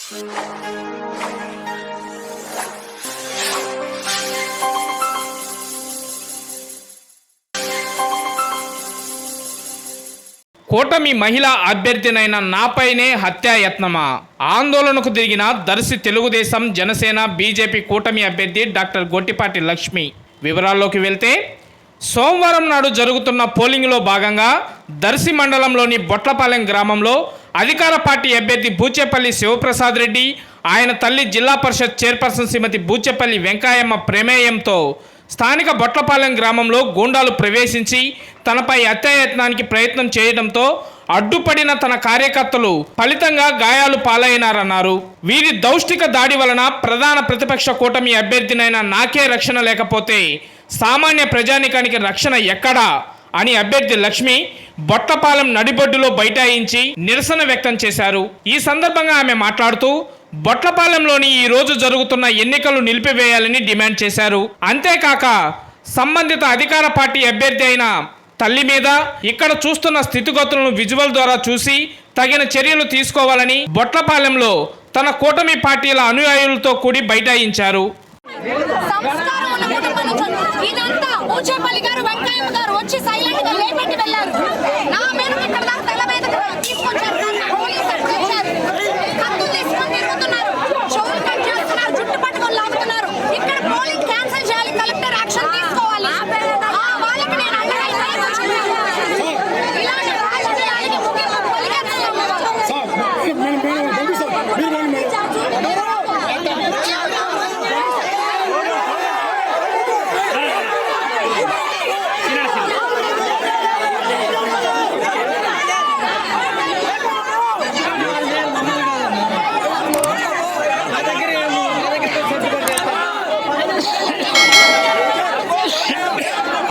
కూటమి మహిళా అభ్యర్థినైన నాపైనే హత్యాయత్నమా? ఆందోళనకు దిగిన దర్శి తెలుగుదేశం జనసేన బీజేపీ కూటమి అభ్యర్థి డాక్టర్ గొట్టిపాటి లక్ష్మి. వివరాల్లోకి వెళ్తే, సోమవారం నాడు జరుగుతున్న పోలింగ్లో భాగంగా దర్శి మండలంలోని బొట్లపాలెం గ్రామంలో అధికార పార్టీ అభ్యర్థి బూచేపల్లి శివప్రసాద్ రెడ్డి, ఆయన తల్లి జిల్లా పరిషత్ చైర్పర్సన్ శ్రీమతి బూచేపల్లి వెంకాయమ్మ ప్రమేయంతో స్థానిక బొట్లపాలెం గ్రామంలో గూండాలు ప్రవేశించి తనపై హత్యాయత్నానికి ప్రయత్నం చేయడంతో అడ్డుపడిన తన కార్యకర్తలు ఫలితంగా గాయాలు పాలైనారన్నారు. వీరి దౌష్టిక దాడి వలన ప్రధాన ప్రతిపక్ష కూటమి అభ్యర్థినైన నాకే రక్షణ లేకపోతే సామాన్య ప్రజానికానికి రక్షణ ఎక్కడా అని అభ్యర్థి లక్ష్మి బొట్లపాలెం నడిబొడ్డులో బైఠాయించి నిరసన వ్యక్తం చేశారు. ఈ సందర్భంగా ఆమె మాట్లాడుతూ బొట్లపాలెంలోని ఈ రోజు జరుగుతున్న ఎన్నికలు నిలిపివేయాలని డిమాండ్ చేశారు. అంతేకాక సంబంధిత అధికార పార్టీ అభ్యర్థి అయిన తల్లి మీద ఇక్కడ చూస్తున్న స్థితిగతులను విజువల్ ద్వారా చూసి తగిన చర్యలు తీసుకోవాలని బొట్లపాలెంలో తన కూటమి పార్టీల అనుయాయులతో కూడి బైఠాయించారు.